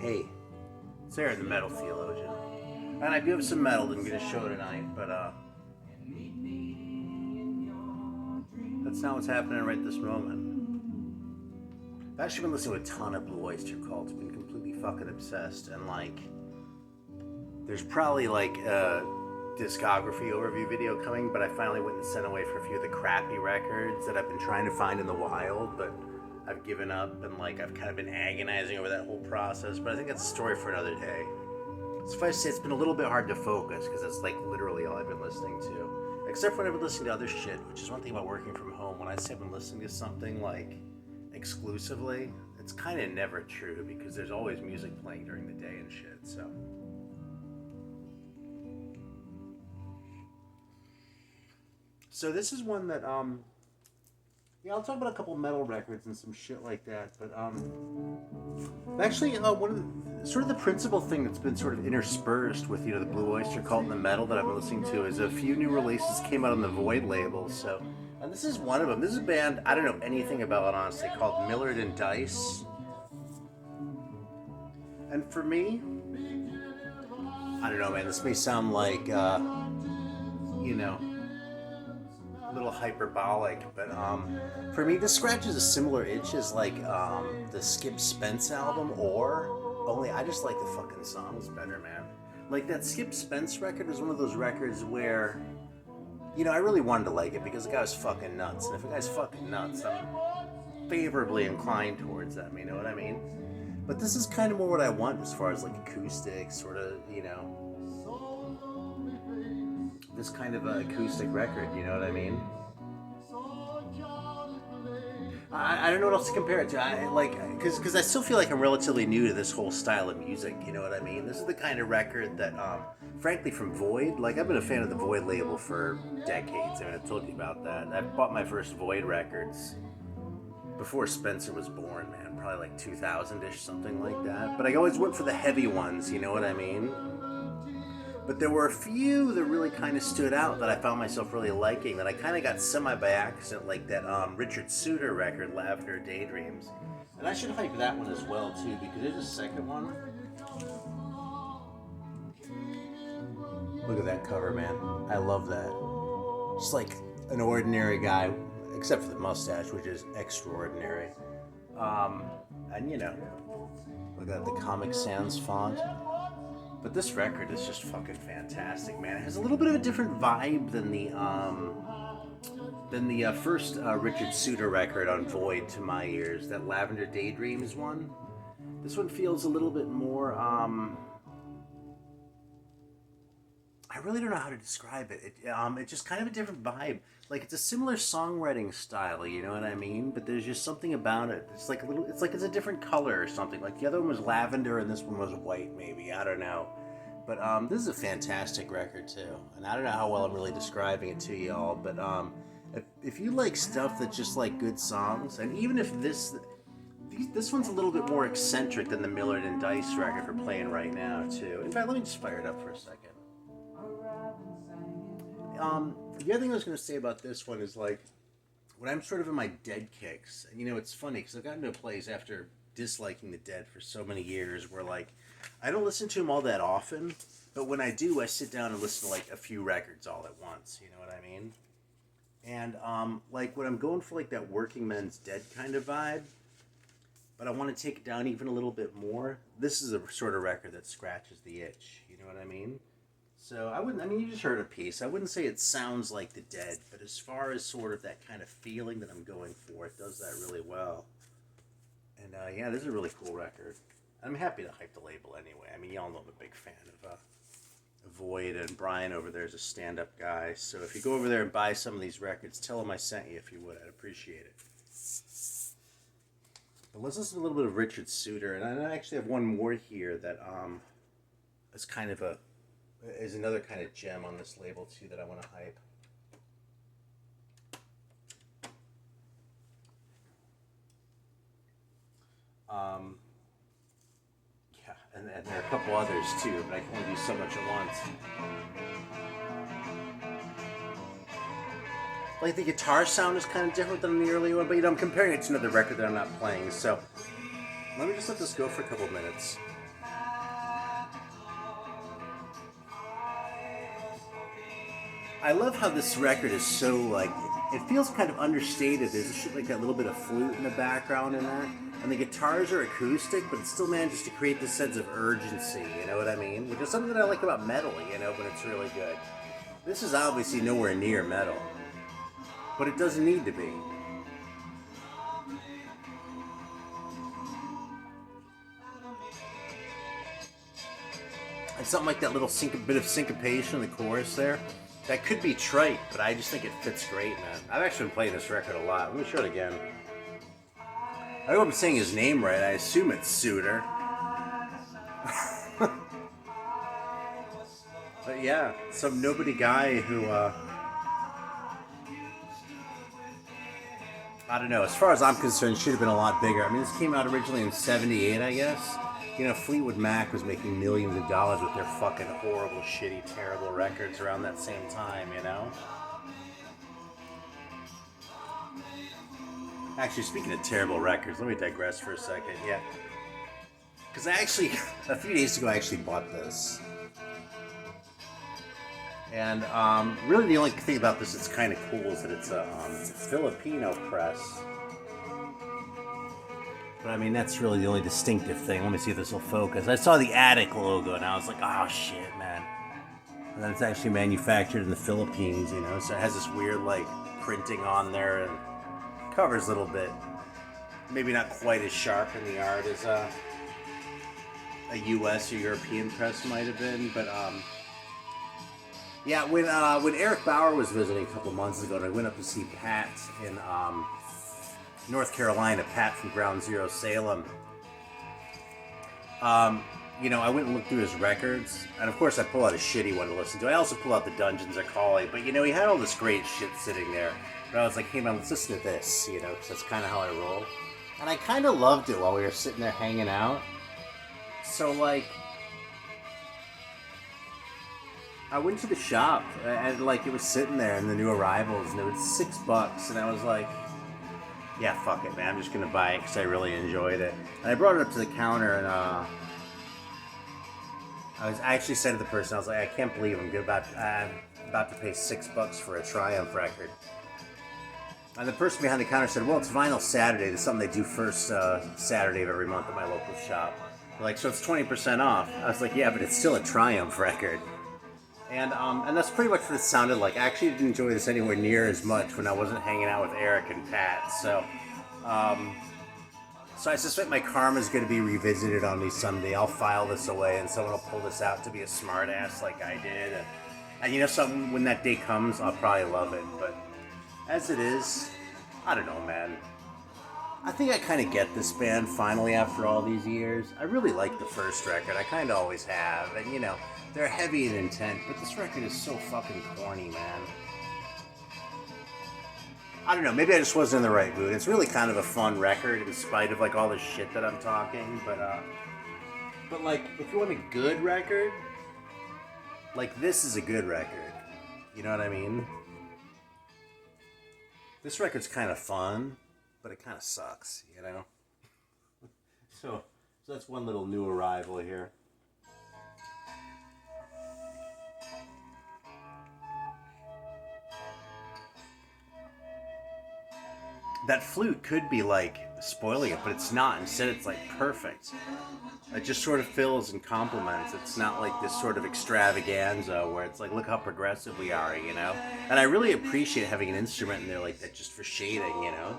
Hey, Sarah the Metal Theologian. And I do have some metal that I'm going to show tonight, but that's not what's happening right this moment. I've actually been listening to a ton of Blue Oyster Cult. I've been completely fucking obsessed, and like, there's probably like a discography overview video coming, but I finally went and sent away for a few of the crappy records that I've been trying to find in the wild, but I've given up, and like I've kind of been agonizing over that whole process, but I think that's a story for another day. Suffice to say, it's been a little bit hard to focus because it's like literally all I've been listening to, except when I've been listening to other shit, which is one thing about working from home. When I say I've been listening to something like exclusively, it's kind of never true because there's always music playing during the day and shit. So this is one that yeah, I'll talk about a couple metal records and some shit like that, but actually one of the sort of the principal thing that's been sort of interspersed with, you know, the Blue Oyster Cult and the metal that I've been listening to is a few new releases came out on the Void label. So, and this is one of them. This is a band I don't know anything about, honestly, called Millard and Dice. And for me, I don't know, man, this may sound like you know, a little hyperbolic, but for me this scratches a similar itch as like the Skip Spence album, or only I just like the fucking songs better, man. Like that Skip Spence record is one of those records where, you know, I really wanted to like it because the guy was fucking nuts, and if a guy's fucking nuts, I'm favorably inclined towards them, you know what I mean? But this is kind of more what I want as far as like acoustic, sort of, you know, this kind of acoustic record, you know what I mean? I don't know what else to compare it to. I like, because I still feel like I'm relatively new to this whole style of music, you know what I mean? This is the kind of record that, frankly, from Void, like I've been a fan of the Void label for decades. I mean, I've told you about that. I bought my first Void records before Spencer was born, man. Probably like 2000-ish, something like that. But I always went for the heavy ones, you know what I mean? But there were a few that really kind of stood out that I found myself really liking, that I kind of got semi by accident, like that Richard Suter record, Lavender Daydreams. And I should hype that one as well, too, because there's a second one. Look at that cover, man. I love that. Just like an ordinary guy, except for the mustache, which is extraordinary. And you know, look at the Comic Sans font. But this record is just fucking fantastic, man. It has a little bit of a different vibe than the first Richard Suter record on Void to my ears, that Lavender Daydreams one. This one feels a little bit more, I really don't know how to describe it. It's just kind of a different vibe. Like, it's a similar songwriting style, you know what I mean? But there's just something about it. It's like it's a different color or something. Like, the other one was lavender and this one was white, maybe. I don't know. But this is a fantastic record, too. And I don't know how well I'm really describing it to y'all, but if you like stuff that's just like good songs, and even if this one's a little bit more eccentric than the Millard and Dice record we're playing right now, too. In fact, let me just fire it up for a second. The other thing I was going to say about this one is, like, when I'm sort of in my Dead kicks, and you know, it's funny because I've gotten to a place after disliking the Dead for so many years where, like, I don't listen to them all that often, but when I do, I sit down and listen to, like, a few records all at once, you know what I mean? And, like, when I'm going for, like, that Working Men's Dead kind of vibe, but I want to take it down even a little bit more, this is a sort of record that scratches the itch, you know what I mean? So you just heard a piece. I wouldn't say it sounds like the Dead, but as far as sort of that kind of feeling that I'm going for, it does that really well. And yeah, this is a really cool record. I'm happy to hype the label anyway. I mean, y'all know I'm a big fan of Void, and Brian over there is a stand-up guy. So if you go over there and buy some of these records, tell him I sent you if you would. I'd appreciate it. But let's listen to a little bit of Richard Suter, and I actually have one more here that is kind of is another kind of gem on this label too that I want to hype. Yeah, and there are a couple others too, but I can only do so much at once. Like the guitar sound is kind of different than the early one, but you know, I'm comparing it to another record that I'm not playing, so let me just let this go for a couple of minutes. I love how this record is so like it feels kind of understated. There's a shit like that little bit of flute in the background in there, and the guitars are acoustic, but it still manages to create this sense of urgency. You know what I mean? Which is something that I like about metal. You know, when it's really good. This is obviously nowhere near metal, but it doesn't need to be. And something like that little bit of syncopation in the chorus there. That could be trite, but I just think it fits great, man. I've actually been playing this record a lot. Let me show it again. I hope I'm saying his name right. I assume it's Suter. But yeah, some nobody guy who, I don't know, as far as I'm concerned, should have been a lot bigger. I mean, this came out originally in 78, I guess. You know, Fleetwood Mac was making millions of dollars with their fucking horrible, shitty, terrible records around that same time, you know? Actually, speaking of terrible records, let me digress for a second, yeah. Because I actually, a few days ago, I actually bought this. And really the only thing about this that's kind of cool is that it's a Filipino press. But I mean, that's really the only distinctive thing. Let me see if this will focus. I saw the Attic logo and I was like, oh shit, man. And then it's actually manufactured in the Philippines, you know, so it has this weird, like, printing on there and covers a little bit. Maybe not quite as sharp in the art as a US or European press might have been, but yeah, when Eric Bauer was visiting a couple months ago, and I went up to see Pat in North Carolina, Pat from Ground Zero Salem. You know, I went and looked through his records, and of course I pull out a shitty one to listen to. I also pull out the Dungeons Are Calling, but you know, he had all this great shit sitting there. But I was like, hey man, let's listen to this, you know, because that's kind of how I roll. And I kind of loved it while we were sitting there hanging out. So like, I went to the shop, and like it was sitting there in the new arrivals, and it was $6, and I was like, yeah, fuck it, man, I'm just gonna buy it because I really enjoyed it. And I brought it up to the counter, and I actually said to the person, I was like, I can't believe I'm about to pay $6 for a Triumph record. And the person behind the counter said, well, it's Vinyl Saturday. It's something they do first Saturday of every month at my local shop. They're like, so it's 20% off. I was like, yeah, but it's still a Triumph record. And that's pretty much what it sounded like. I actually didn't enjoy this anywhere near as much when I wasn't hanging out with Eric and Pat. So I suspect my karma is going to be revisited on me someday. I'll file this away and someone will pull this out to be a smart ass like I did. And you know something, when that day comes, I'll probably love it. But as it is, I don't know, man. I think I kind of get this band finally after all these years. I really like the first record. I kind of always have. And, you know, they're heavy in intent, but this record is so fucking corny, man. I don't know, maybe I just wasn't in the right mood. It's really kind of a fun record in spite of, like, all the shit that I'm talking. But like, if you want a good record, like, this is a good record. You know what I mean? This record's kind of fun, but it kind of sucks, you know? So that's one little new arrival here. That flute could be like spoiling it, but it's not. Instead, it's like perfect. It just sort of fills and complements. It's not like this sort of extravaganza where it's like, look how progressive we are, you know? And I really appreciate having an instrument in there like that just for shading, you know?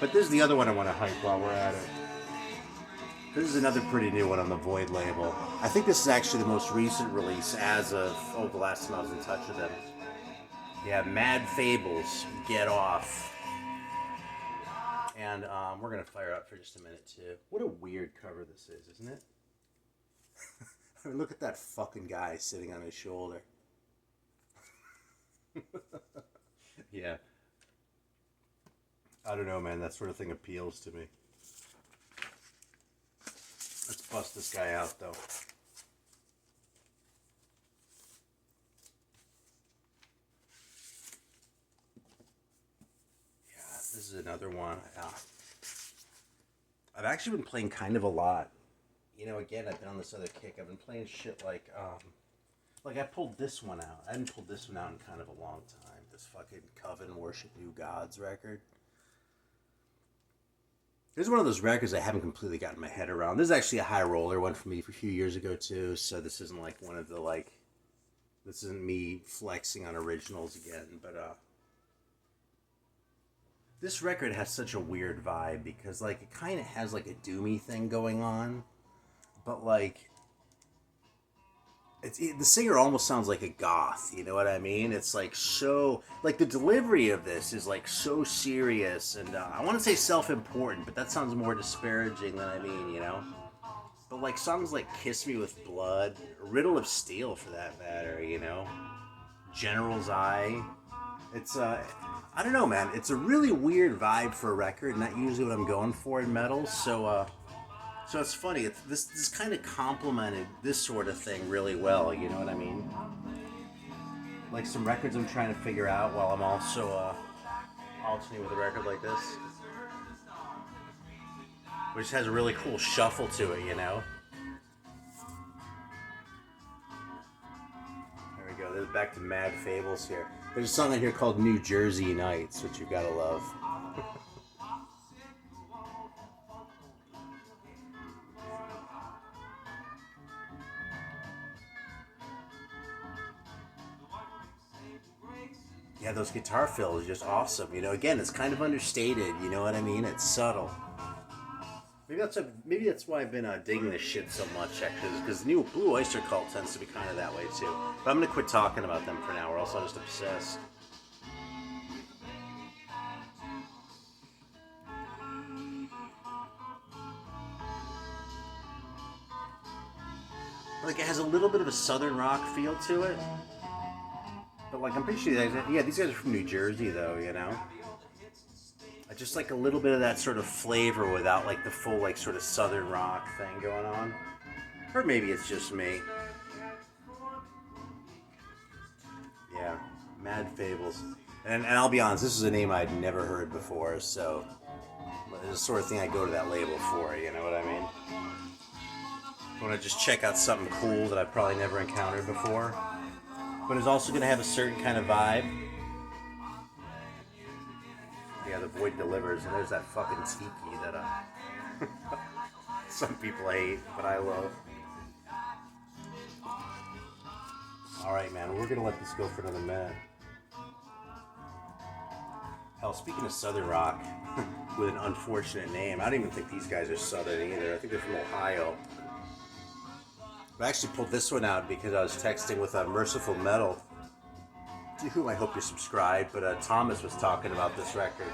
But this is the other one I want to hype while we're at it. This is another pretty new one on the Void label. I think this is actually the most recent release as of, the last time I was in touch with them. Yeah, Mad Fables, Get Off. And we're going to fire up for just a minute, too. What a weird cover this is, isn't it? I mean, look at that fucking guy sitting on his shoulder. Yeah. I don't know, man. That sort of thing appeals to me. Let's bust this guy out, though. Yeah, this is another one. I've actually been playing kind of a lot. you know, again, I've been on this other kick. I've been playing shit like I pulled this one out. I hadn't pulled this one out in kind of a long time. This fucking Coven Worship New Gods record. This is one of those records I haven't completely gotten my head around. This is actually a high roller one for me a few years ago too, so this isn't like one of the like, this isn't me flexing on originals again, but this record has such a weird vibe because like it kind of has like a doomy thing going on, but like the singer almost sounds like a goth, you know what I mean? It's like so, like the delivery of this is like so serious and I want to say self-important, but that sounds more disparaging than I mean, you know? But like songs like Kiss Me With Blood, Riddle of Steel for that matter, you know? General's Eye. It's, I don't know, man. It's a really weird vibe for a record, not usually what I'm going for in metal, so it's funny. This kind of complemented this sort of thing really well. You know what I mean? Like some records I'm trying to figure out while I'm also alternating with a record like this, which has a really cool shuffle to it. You know. There we go. There's back to Mad Fables here. There's a song in here called New Jersey Nights, which you've got to love. Yeah, those guitar fills are just awesome. You know, again, it's kind of understated. You know what I mean? It's subtle. Maybe that's why I've been digging this shit so much, actually, because the new Blue Oyster Cult tends to be kind of that way too. But I'm gonna quit talking about them for now, or else I'll just obsess. Like it has a little bit of a southern rock feel to it. But like I'm pretty sure these guys are from New Jersey though, you know? Just like a little bit of that sort of flavor without like the full like sort of southern rock thing going on. Or maybe it's just me. Yeah, Mad Fables. And I'll be honest, this is a name I'd never heard before, so it's the sort of thing I go to that label for, you know what I mean? I want to just check out something cool that I've probably never encountered before, but is also going to have a certain kind of vibe. Yeah, the Void Delivers, and there's that fucking tiki that some people hate, but I love. Alright, man, we're going to let this go for another minute. Hell, speaking of Southern rock, with an unfortunate name, I don't even think these guys are Southern either. I think they're from Ohio. I actually pulled this one out because I was texting with Merciful Metal, to whom I hope you're subscribed, but Thomas was talking about this record.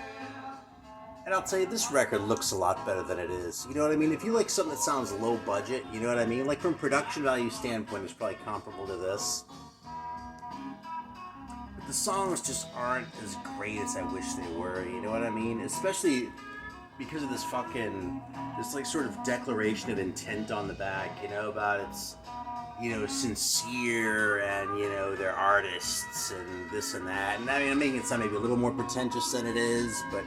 And I'll tell you, this record looks a lot better than it is. You know what I mean? If you like something that sounds low budget, you know what I mean? Like from a production value standpoint, it's probably comparable to this. But the songs just aren't as great as I wish they were, you know what I mean? Especially because of this like sort of declaration of intent on the back, you know, about it's, you know, sincere and, you know, they're artists and this and that. And I mean, I'm making it sound maybe a little more pretentious than it is, but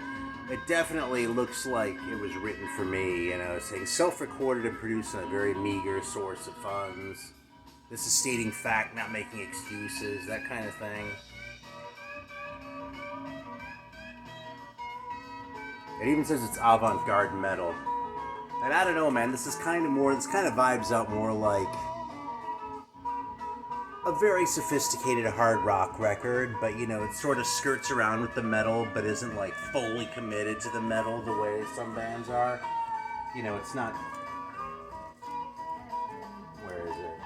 it definitely looks like it was written for me, you know, saying self-recorded and produced on a very meager source of funds. This is stating fact, not making excuses, that kind of thing. It even says it's avant-garde metal. And I don't know, man, this kind of vibes out more like a very sophisticated hard rock record, but, you know, it sort of skirts around with the metal, but isn't, like, fully committed to the metal the way some bands are. You know, it's not... Where is it?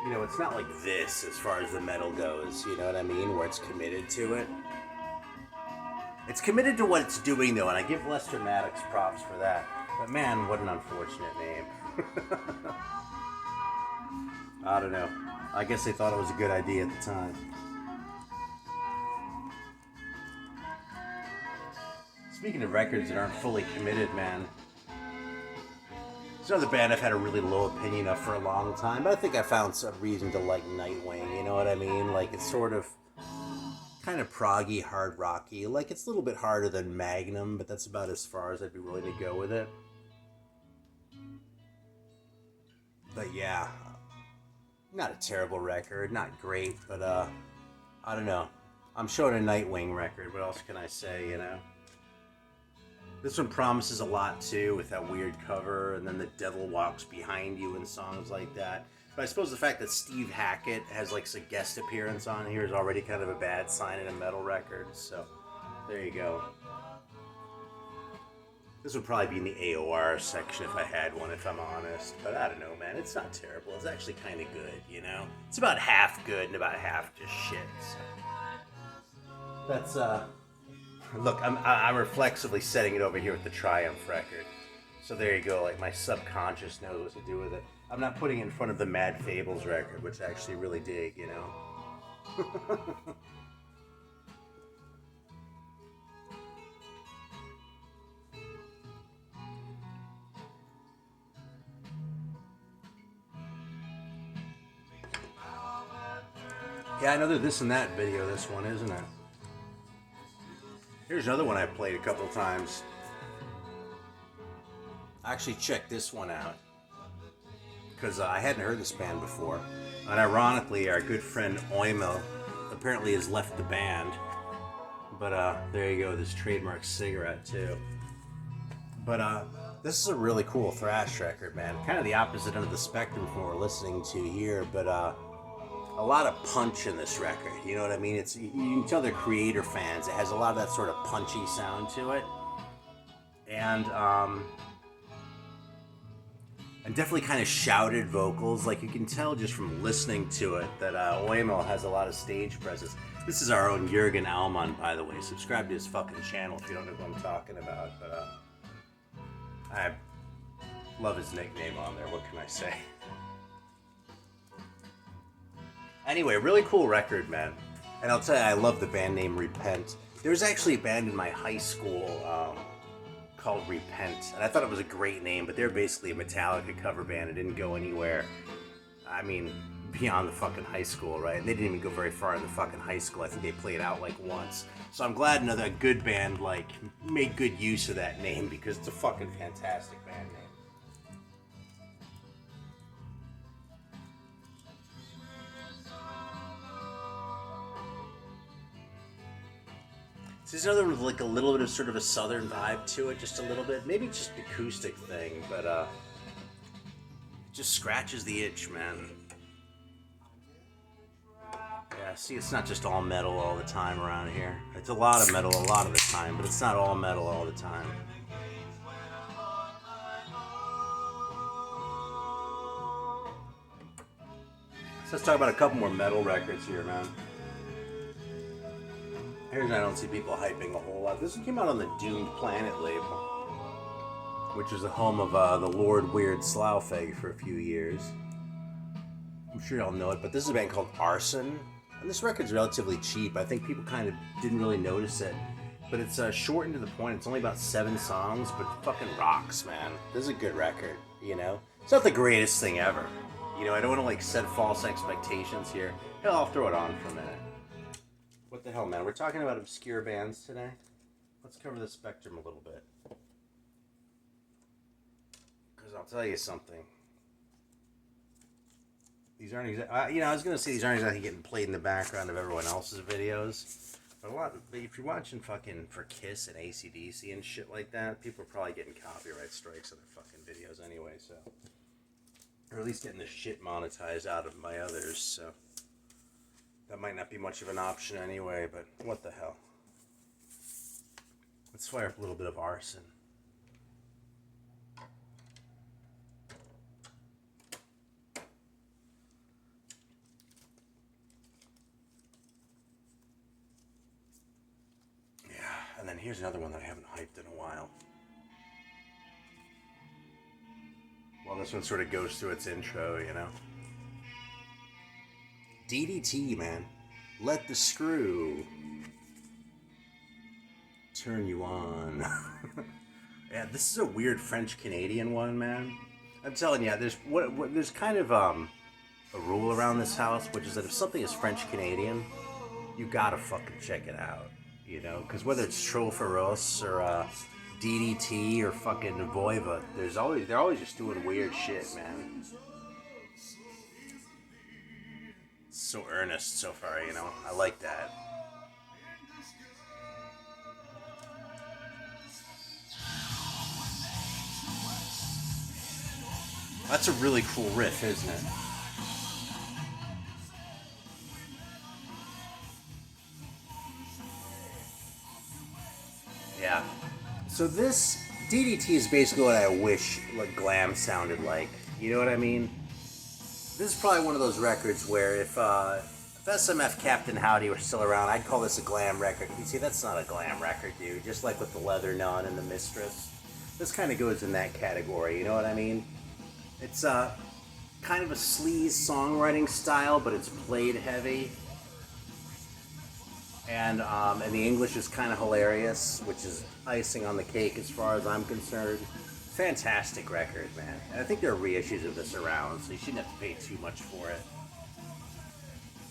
You know, it's not like this as far as the metal goes, you know what I mean? Where it's committed to it. It's committed to what it's doing, though, and I give Lester Maddox props for that. But, man, what an unfortunate name. I don't know. I guess they thought it was a good idea at the time. Speaking of records that aren't fully committed, man, there's another band I've had a really low opinion of for a long time, but I think I found some reason to like Nightwing, you know what I mean? Like, it's sort of kind of proggy, hard rocky. Like, it's a little bit harder than Magnum, but that's about as far as I'd be willing to go with it. But yeah, not a terrible record, not great, but I don't know. I'm showing a Nightwing record. What else can I say? You know. This one promises a lot too, with that weird cover, and then the devil walks behind you and songs like that. But I suppose the fact that Steve Hackett has like a guest appearance on here is already kind of a bad sign in a metal record. So there you go. This would probably be in the AOR section if I had one, if I'm honest. But I don't know, man. It's not terrible. It's actually kind of good, you know? It's about half good and about half just shit. So. That's, Look, I'm reflexively setting it over here with the Triumph record. So there you go, like my subconscious knows what to do with it. I'm not putting it in front of the Mad Fables record, which I actually really dig, you know? Yeah, I know they're this and that video, this one, isn't it? Here's another one I played a couple times. I actually checked this one out because I hadn't heard this band before. And ironically, our good friend Oimo apparently has left the band. But there you go, this trademark cigarette too. But this is a really cool thrash record, man. Kind of the opposite end of the spectrum from what we're listening to here, but a lot of punch in this record, you know what I mean? It's, you can tell they're Creator fans. It has a lot of that sort of punchy sound to it, and definitely kind of shouted vocals. Like you can tell just from listening to it that Oimo has a lot of stage presence. This is our own Jürgen Alman, by the way. Subscribe to his fucking channel if you don't know who I'm talking about. But I love his nickname on there. What can I say? Anyway, really cool record, man. And I'll tell you, I love the band name Repent. There was actually a band in my high school called Repent, and I thought it was a great name, but they're basically a Metallica cover band. It didn't go anywhere, I mean, beyond the fucking high school, right? And they didn't even go very far in the fucking high school. I think they played out like once. So I'm glad another good band, like, made good use of that name, because it's a fucking fantastic band name. There's another one with like a little bit of sort of a southern vibe to it, just a little bit. Maybe just an acoustic thing, but it just scratches the itch, man. Yeah, see, it's not just all metal all the time around here. It's a lot of metal a lot of the time, but it's not all metal all the time. So let's talk about a couple more metal records here, man. Here's I don't see people hyping a whole lot. This one came out on the Doomed Planet label, which is the home of the Lord Weird Slough-Feg for a few years. I'm sure y'all know it, but this is a band called Arson, and this record's relatively cheap. I think people kind of didn't really notice it, but it's short and to the point. It's only about 7 songs, but it fucking rocks, man. This is a good record, you know? It's not the greatest thing ever. You know, I don't want to like set false expectations here. Hell, I'll throw it on for a minute. What the hell, man? We're talking about obscure bands today. Let's cover the spectrum a little bit. Because I'll tell you something. These aren't exactly... I was going to say these aren't exactly getting played in the background of everyone else's videos. But if you're watching fucking for Kiss and AC/DC and shit like that, people are probably getting copyright strikes on their fucking videos anyway, so... Or at least getting the shit monetized out of my others, so... That might not be much of an option anyway, but what the hell. Let's fire up a little bit of Arson. Yeah, and then here's another one that I haven't hyped in a while. Well, this one sort of goes through its intro, you know. DDT, man. Let the screw turn you on. Yeah, this is a weird French-Canadian one, man. I'm telling you, there's kind of a rule around this house, which is that if something is French-Canadian, you gotta fucking check it out, you know? Because whether it's Troll-Feroce or DDT or fucking Voiva, they're always just doing weird shit, man. so earnest so far, you know? I like that. That's a really cool riff, isn't it? Yeah. So this DDT is basically what I wish like glam sounded like. You know what I mean? This is probably one of those records where if SMF Captain Howdy were still around, I'd call this a glam record. You see, that's not a glam record, dude. Just like with the Leather Nun and the Mistress. This kind of goes in that category, you know what I mean? It's kind of a sleaze songwriting style, but it's played heavy. And the English is kind of hilarious, which is icing on the cake as far as I'm concerned. Fantastic record, man. And I think there are reissues of this around, so you shouldn't have to pay too much for it.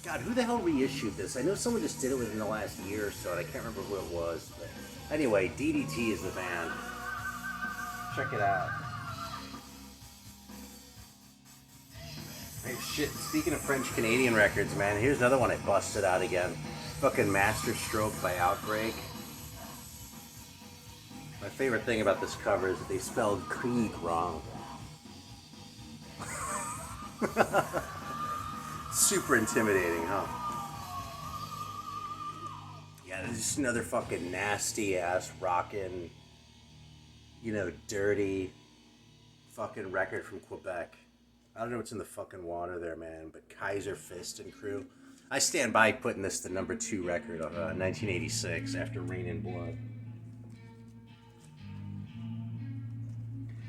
God, who the hell reissued this? I know someone just did it within the last year or so, and I can't remember who it was. But anyway, DDT is the band. Check it out. Hey, shit, speaking of French-Canadian records, man, here's another one I busted out again. Fucking Master Stroke by Outbreak. My favorite thing about this cover is that they spelled Krieg wrong. Super intimidating, huh? Yeah, this is just another fucking nasty ass rockin', you know, dirty fucking record from Quebec. I don't know what's in the fucking water there, man, but Kaiser Fist and crew. I stand by putting this the number 2 record of 1986 after Rain and Blood.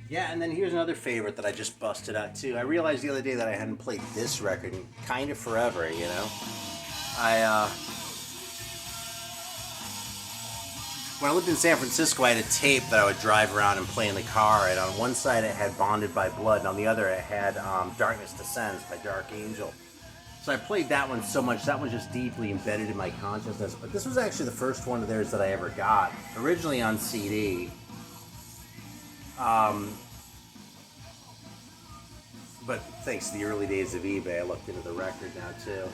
Yeah, and then here's another favorite that I just busted out too. I realized the other day that I hadn't played this record in kind of forever, you know? When I lived in San Francisco, I had a tape that I would drive around and play in the car, and on one side it had Bonded by Blood, and on the other it had Darkness Descends by Dark Angel. So I played that one so much, that one's just deeply embedded in my consciousness. But this was actually the first one of theirs that I ever got, originally on CD. But thanks to the early days of eBay, I looked into the record now too.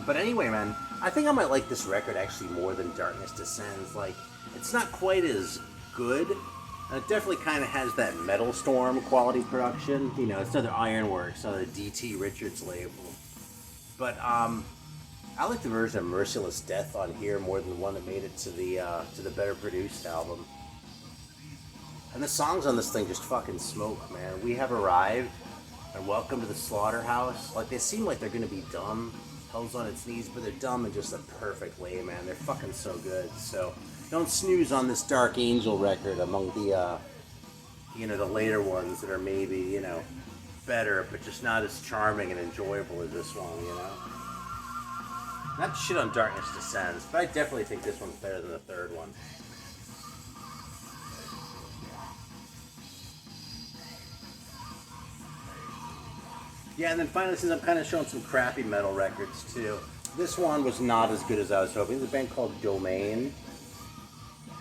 But anyway, man, I think I might like this record actually more than Darkness Descends. Like, it's not quite as good. It definitely kind of has that Metal Storm quality production. You know, it's another Ironworks, another D.T. Richards label. But I like the version of Merciless Death on here more than the one that made it to the better produced album. And the songs on this thing just fucking smoke, man. We Have Arrived and Welcome to the Slaughterhouse. Like, they seem like they're gonna be dumb, Hell's on Its Knees, but they're dumb in just a perfect way, man. They're fucking so good. So don't snooze on this Dark Angel record among the, you know, the later ones that are maybe, you know, better, but just not as charming and enjoyable as this one, you know? Not shit on Darkness Descends, but I definitely think this one's better than the third one. Yeah, and then finally, since I'm kind of showing some crappy metal records too, this one was not as good as I was hoping. There's a band called Domain.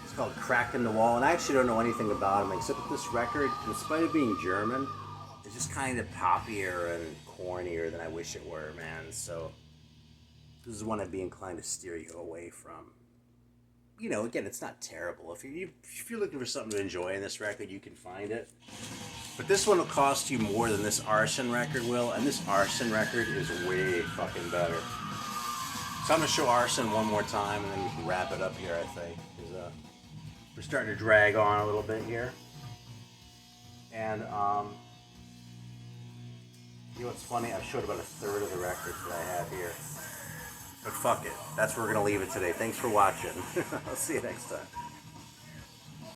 It's called Crack in the Wall, and I actually don't know anything about them except that this record, in spite of being German, is just kind of poppier and cornier than I wish it were, man. So this is one I'd be inclined to steer you away from. You know, again, it's not terrible. If you're looking for something to enjoy in this record, you can find it. But this one will cost you more than this Arson record will, and this Arson record is way fucking better. So I'm going to show Arson one more time, and then we can wrap it up here, I think. Because we're starting to drag on a little bit here. And, you know what's funny? I've showed about a third of the records that I have here. But fuck it. That's where we're going to leave it today. Thanks for watching. I'll see you next time.